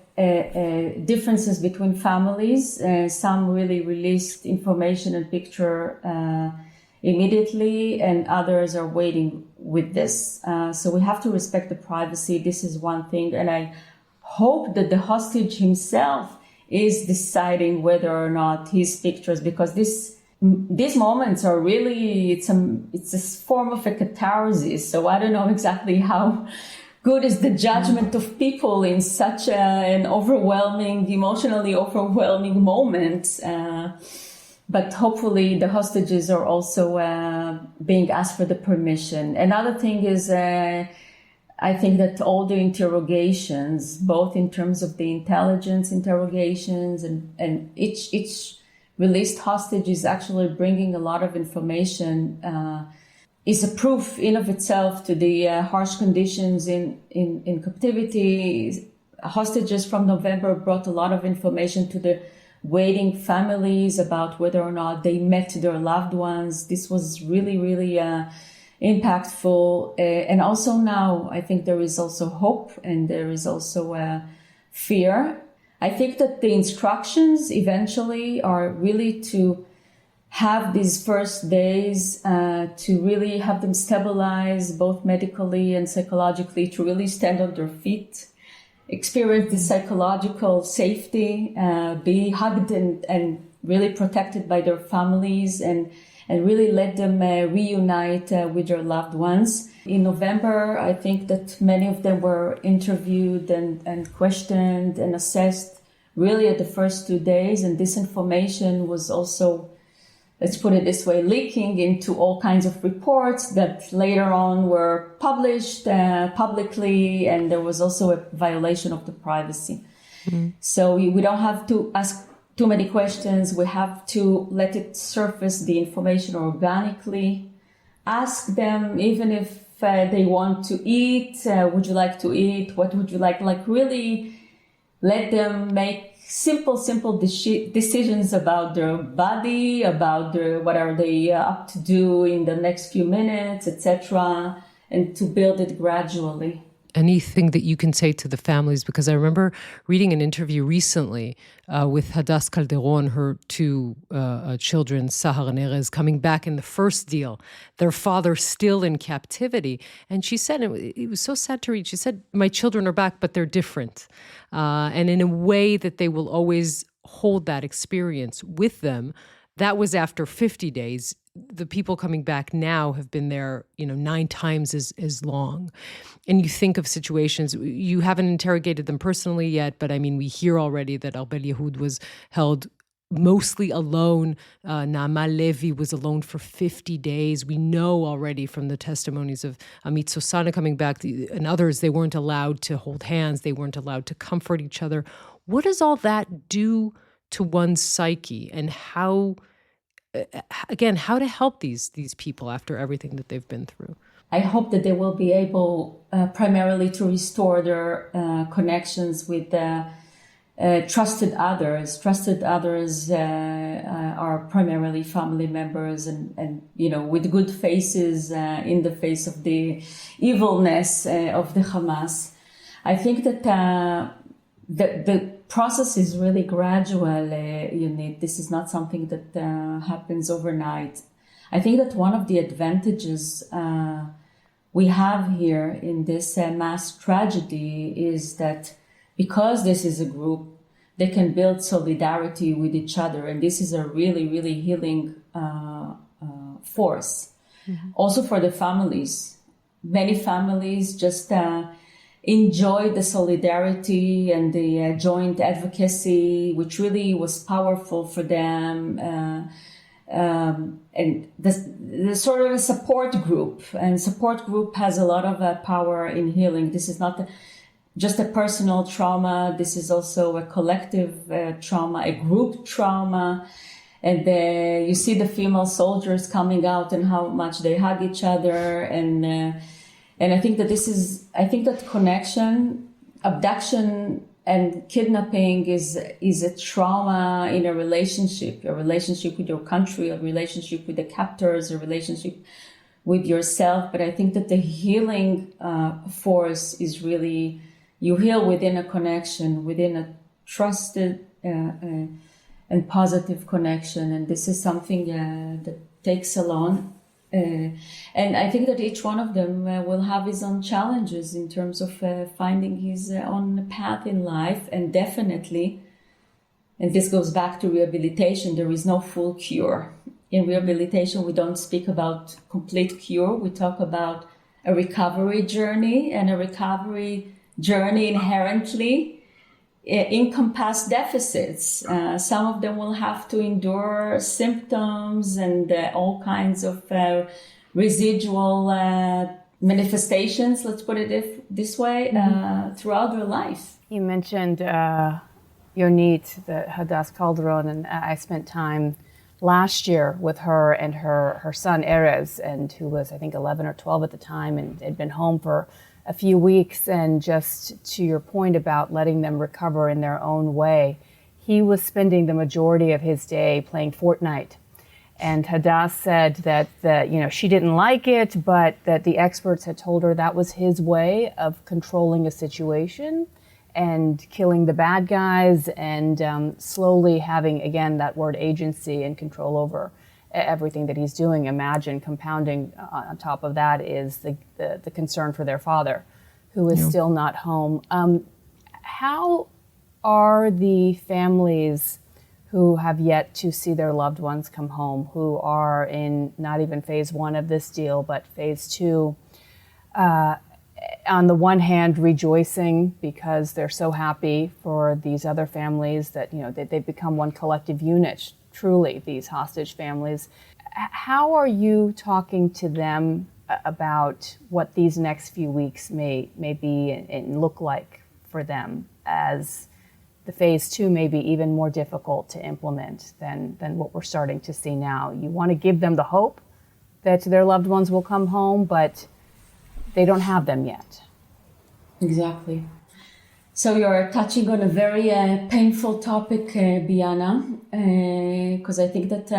differences between families. Some really released information and picture immediately, and others are waiting with this. So we have to respect the privacy. This is one thing. And I hope that the hostage himself is deciding whether or not his pictures, because these moments are really, it's a form of a catharsis. So I don't know exactly how good is the judgment of people in such an emotionally overwhelming moment. But hopefully the hostages are also being asked for the permission. Another thing is, I think that all the interrogations, both in terms of the intelligence interrogations and each released hostage is actually bringing a lot of information, is a proof in of itself to the harsh conditions in captivity. Hostages from November brought a lot of information to the waiting families about whether or not they met their loved ones. This was really, really impactful. And also now, I think there is also hope and there is also fear. I think that the instructions eventually are really to have these first days, to really have them stabilize both medically and psychologically, to really stand on their feet, experience the psychological safety, be hugged and really protected by their families, and really let them reunite with their loved ones. In November, I think that many of them were interviewed and questioned and assessed really at the first 2 days. And this information was also, let's put it this way, leaking into all kinds of reports that later on were published publicly, and there was also a violation of the privacy. Mm-hmm. So we don't have to ask too many questions. We have to let it surface the information organically. Ask them, even if they want to eat, would you like to eat? What would you like? Like really let them make simple decisions about their body, about what are they up to do in the next few minutes, etc., and to build it gradually. Anything that you can say to the families? Because I remember reading an interview recently with Hadass Calderon, her two children, Sahar and Erez, coming back in the first deal, their father still in captivity. And she said, it was so sad to read, she said, my children are back, but they're different. And in a way that they will always hold that experience with them. That was after 50 days. The people coming back now have been there, 9 times as long. And you think of situations, you haven't interrogated them personally yet, but I mean, we hear already that Arbel Yehud was held mostly alone. Naamal Levi was alone for 50 days. We know already from the testimonies of Amit Sosana coming back and others, they weren't allowed to hold hands. They weren't allowed to comfort each other. What does all that do to one's psyche, and how again, how to help these people after everything that they've been through. I hope that they will be able primarily to restore their connections with trusted others. Trusted others are primarily family members and with good faces in the face of the evilness of the Hamas. I think that the process is really gradual, Yonit. This is not something that happens overnight. I think that one of the advantages we have here in this mass tragedy is that because this is a group, they can build solidarity with each other. And this is a really, really healing force. Mm-hmm. Also for the families. Many families just enjoy the solidarity and the joint advocacy, which really was powerful for them. And the sort of a support group. And support group has a lot of power in healing. This is not just a personal trauma. This is also a collective trauma, a group trauma. And you see the female soldiers coming out and how much they hug each other. And I think that connection, abduction and kidnapping is a trauma in a relationship with your country, a relationship with the captors, a relationship with yourself. But I think that the healing force is really, you heal within a connection, within a trusted and positive connection. And this is something that takes a long. And I think that each one of them will have his own challenges in terms of finding his own path in life. And definitely, and this goes back to rehabilitation, there is no full cure. In rehabilitation, we don't speak about complete cure. We talk about a recovery journey, and a recovery journey inherently encompass deficits. Some of them will have to endure symptoms and all kinds of residual manifestations, let's put it this way, throughout their life. You mentioned Yonit, the Hadass Calderon, and I spent time last year with her and her son Erez, and who was I think 11 or 12 at the time, and had been home for a few weeks. And just to your point about letting them recover in their own way, he was spending the majority of his day playing Fortnite. And Hadass said that she didn't like it, but that the experts had told her that was his way of controlling a situation and killing the bad guys and slowly having, again, that word agency and control over everything that he's doing. Imagine compounding on top of that is the concern for their father, who is still not home. How are the families who have yet to see their loved ones come home, who are in not even phase 1 of this deal, but phase 2, on the one hand rejoicing because they're so happy for these other families that, they've become one collective unit, truly, these hostage families. How are you talking to them about what these next few weeks may be and look like for them, as the phase 2 may be even more difficult to implement than what we're starting to see now? You want to give them the hope that their loved ones will come home, but they don't have them yet. Exactly. So you're touching on a very painful topic, Bianna, because I think that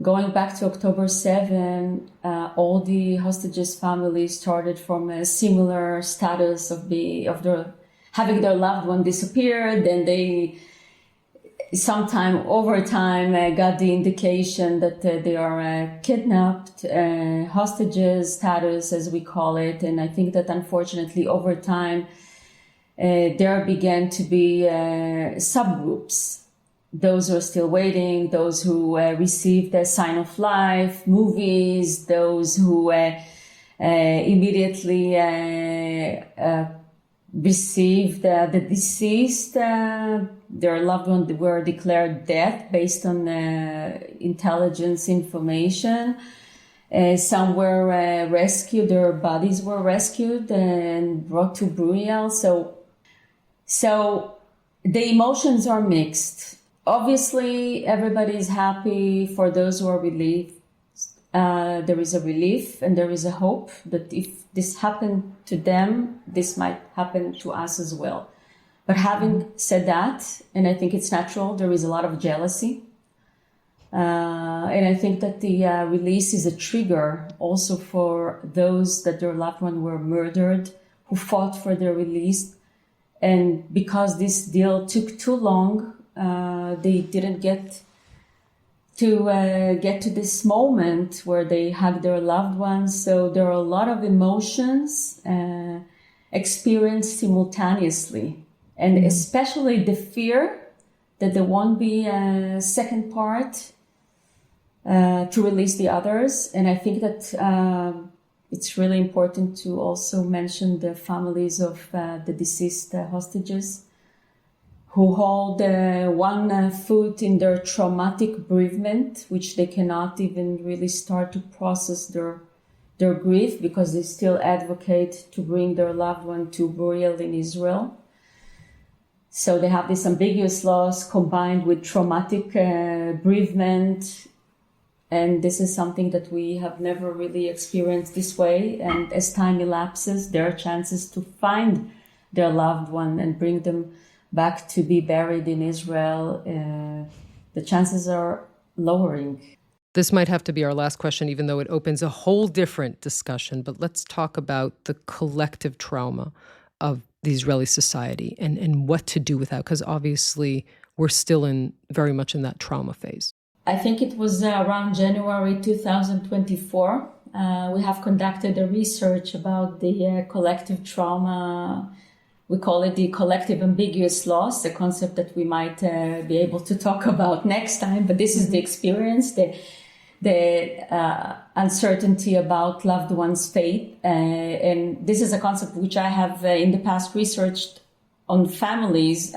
going back to October 7, all the hostages' families started from a similar status of having their loved one disappeared. Then they, over time, got the indication that they are kidnapped, hostages status, as we call it. And I think that unfortunately, over time, there began to be subgroups. Those who are still waiting, those who received the sign of life, movies, those who immediately received the deceased, their loved ones were declared dead based on intelligence information. Some were rescued, their bodies were rescued and brought to burial. So the emotions are mixed. Obviously, everybody is happy for those who are relieved. There is a relief and there is a hope that if this happened to them, this might happen to us as well. But having said that, and I think it's natural, there is a lot of jealousy. And I think that the release is a trigger also for those that their loved ones were murdered, who fought for their release. And because this deal took too long, they didn't get to this moment where they hug their loved ones. So there are a lot of emotions experienced simultaneously. And especially the fear that there won't be a second part to release the others. And I think that it's really important to also mention the families of the deceased hostages who hold one foot in their traumatic bereavement, which they cannot even really start to process their grief because they still advocate to bring their loved one to burial in Israel. So they have this ambiguous loss combined with traumatic bereavement. And this is something that we have never really experienced this way. And as time elapses, there are chances to find their loved one and bring them back to be buried in Israel. The chances are lowering. This might have to be our last question, even though it opens a whole different discussion. But let's talk about the collective trauma of the Israeli society and what to do with that, because obviously we're still very much in that trauma phase. I think it was around January 2024. We have conducted a research about the collective trauma. We call it the collective ambiguous loss, a concept that we might be able to talk about next time. But this is the experience, the uncertainty about loved one's fate. And this is a concept which I have in the past researched on families.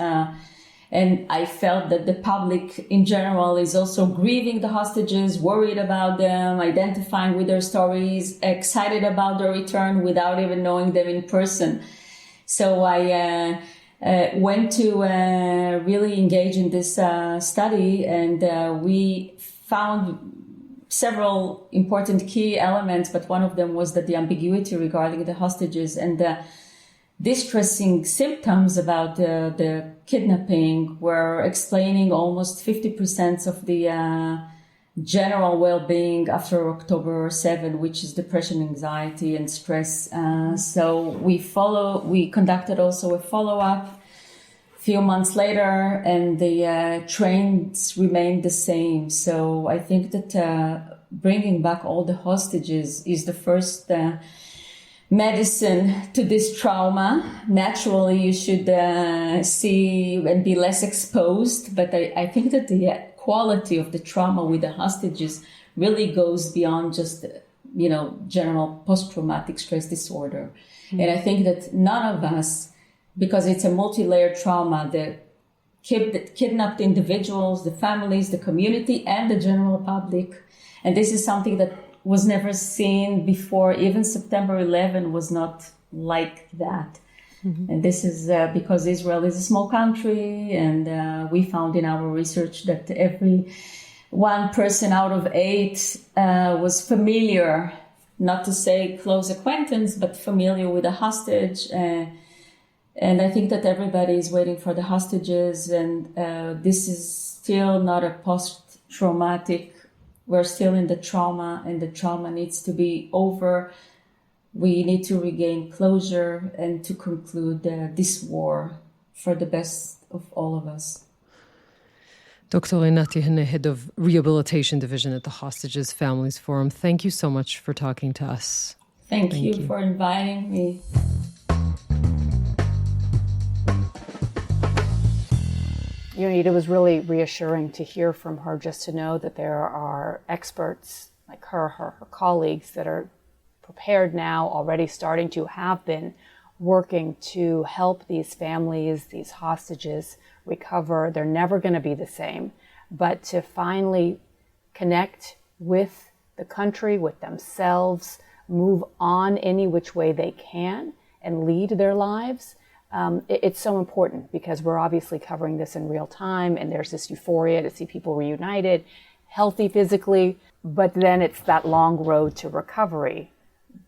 And I felt that the public in general is also grieving the hostages, worried about them, identifying with their stories, excited about their return without even knowing them in person. So I went to really engage in this study, and we found several important key elements, but one of them was that the ambiguity regarding the hostages and the distressing symptoms about the kidnapping were explaining almost 50% of the general well-being after October 7, which is depression, anxiety, and stress. So we conducted also a follow-up a few months later, and the trends remained the same. So I think that bringing back all the hostages is the first medicine to this trauma. Naturally, you should see and be less exposed, but I think that the quality of the trauma with the hostages really goes beyond just, general post-traumatic stress disorder. Mm-hmm. And I think that none of us, because it's a multi-layered trauma, the kidnapped individuals, the families, the community, and the general public. And this is something that was never seen before. Even September 11 was not like that. Mm-hmm. And this is because Israel is a small country, and we found in our research that every one person out of 8 was familiar, not to say close acquaintance, but familiar with a hostage. And I think that everybody is waiting for the hostages, and this is still not a post-traumatic. We're still in the trauma, and the trauma needs to be over. We need to regain closure and to conclude this war for the best of all of us. Dr. Einat Yehene, head of Rehabilitation Division at the Hostages Families Forum, thank you so much for talking to us. Thank you for inviting me. Yonit, it was really reassuring to hear from her, just to know that there are experts like her colleagues that are prepared now, already starting to have been working to help these families, these hostages recover. They're never going to be the same, but to finally connect with the country, with themselves, move on any which way they can and lead their lives. It's so important because we're obviously covering this in real time, and there's this euphoria to see people reunited, healthy physically, but then it's that long road to recovery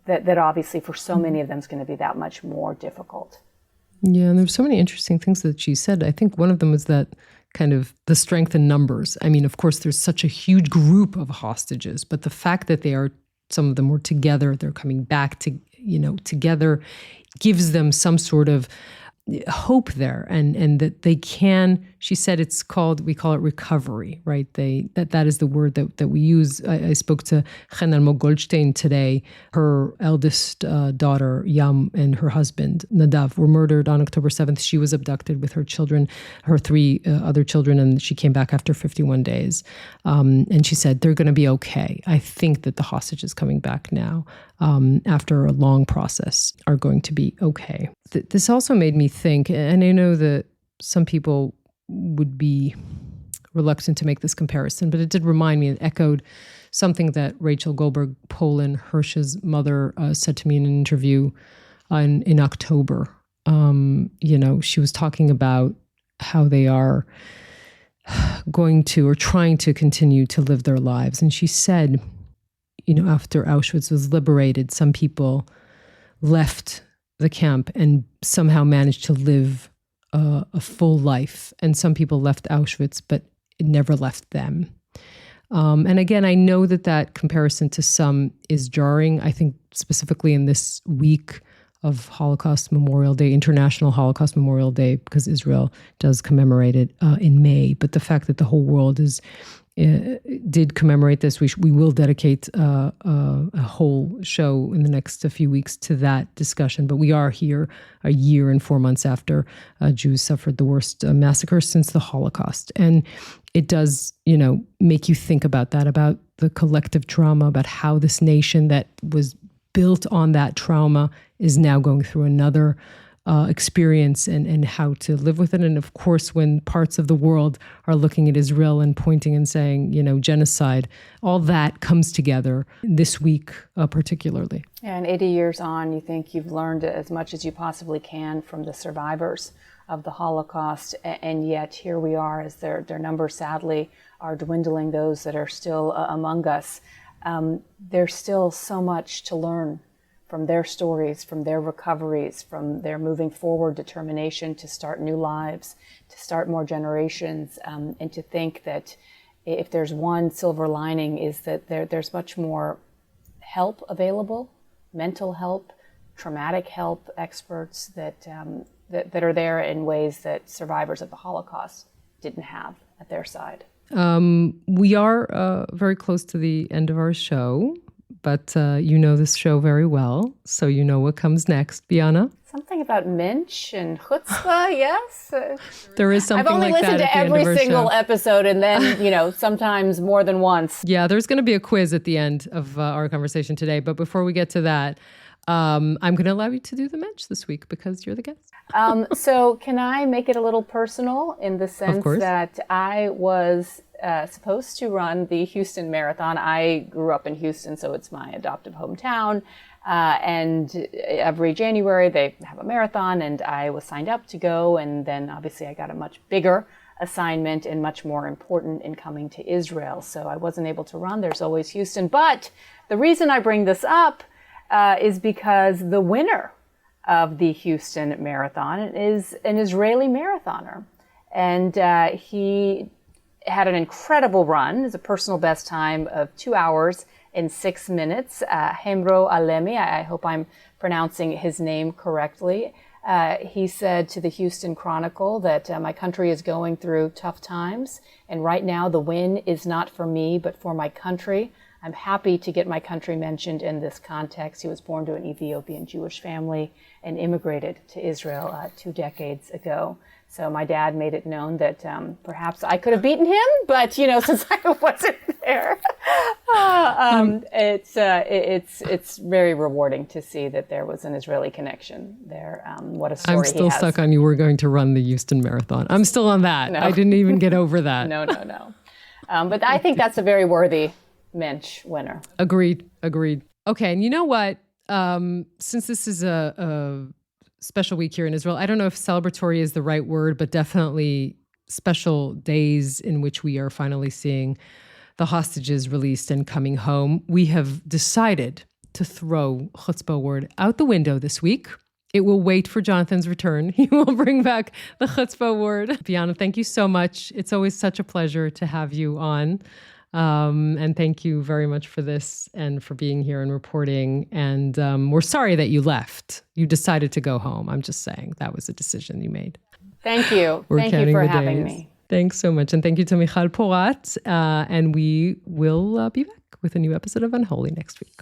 that obviously for so many of them is going to be that much more difficult. Yeah, and there's so many interesting things that she said. I think one of them was that kind of the strength in numbers. I mean, of course, there's such a huge group of hostages, but the fact that some of them were together, they're coming back to, together, gives them some sort of hope there, and that they can. She said we call it recovery, right? That is the word that we use. I spoke to Nahal Oz today. Her eldest daughter Yam and her husband Nadav were murdered on October 7th. She was abducted with her children, her three other children, and she came back after 51 days. And she said they're going to be okay. I think that the hostages coming back now, after a long process, are going to be okay. This also made me think, and I know that some people would be reluctant to make this comparison, but it did remind me, it echoed something that Rachel Goldberg Polin, Hirsch's mother, said to me in an interview in October. She was talking about how they are going to or trying to continue to live their lives. And she said, after Auschwitz was liberated, some people left the camp and somehow managed to live a full life. And some people left Auschwitz, but it never left them. And again, I know that comparison to some is jarring. I think specifically in this week of Holocaust Memorial Day, International Holocaust Memorial Day, because Israel does commemorate it in May. But the fact that the whole world did commemorate this. We will dedicate a whole show in the next few weeks to that discussion. But we are here a year and 4 months after Jews suffered the worst massacre since the Holocaust. And it does, make you think about that, about the collective trauma, about how this nation that was built on that trauma is now going through another experience and how to live with it. And of course, when parts of the world are looking at Israel and pointing and saying, genocide, all that comes together this week particularly. And 80 years on, you think you've learned as much as you possibly can from the survivors of the Holocaust, and yet here we are as their numbers sadly are dwindling, those that are still among us. There's still so much to learn from their stories, from their recoveries, from their moving forward determination to start new lives, to start more generations, and to think that if there's one silver lining is that there's much more help available, mental help, traumatic help, experts that are there in ways that survivors of the Holocaust didn't have at their side. We are very close to the end of our show. But you know this show very well, so you know what comes next. Bianna? Something about Minch and chutzpah, yes? There is something like that. I've only listened to every single episode and then, sometimes more than once. Yeah, there's going to be a quiz at the end of our conversation today. But before we get to that, I'm going to allow you to do the Minch this week because you're the guest. So can I make it a little personal in the sense that I was supposed to run the Houston Marathon. I grew up in Houston, so it's my adoptive hometown. And every January they have a marathon, and I was signed up to go. And then obviously I got a much bigger assignment and much more important in coming to Israel. So I wasn't able to run. There's always Houston. But the reason I bring this up is because the winner of the Houston Marathon is an Israeli marathoner. And he had an incredible run. It's a personal best time of 2 hours and 6 minutes. Hemro Alemi, I hope I'm pronouncing his name correctly. He said to the Houston Chronicle that my country is going through tough times, and right now the win is not for me, but for my country. I'm happy to get my country mentioned in this context. He was born to an Ethiopian Jewish family and immigrated to Israel 2 decades ago. So my dad made it known that perhaps I could have beaten him, but since I wasn't there, it's very rewarding to see that there was an Israeli connection there. What a story he has. I'm still stuck on you were going to run the Houston Marathon. I'm still on that. No. I didn't even get over that. No. But I think that's a very worthy Mensch winner. Agreed. Okay, and you know what? Since this is a special week here in Israel. I don't know if celebratory is the right word, but definitely special days in which we are finally seeing the hostages released and coming home. We have decided to throw chutzpah word out the window this week. It will wait for Jonathan's return. He will bring back the chutzpah word. Bianna, thank you so much. It's always such a pleasure to have you on. And thank you very much for this and for being here and reporting. And we're sorry that you left. You decided to go home. I'm just saying that was a decision you made. Thank you. Thank you for having me. Thanks so much. And thank you to Michal Porat. And we will be back with a new episode of Unholy next week.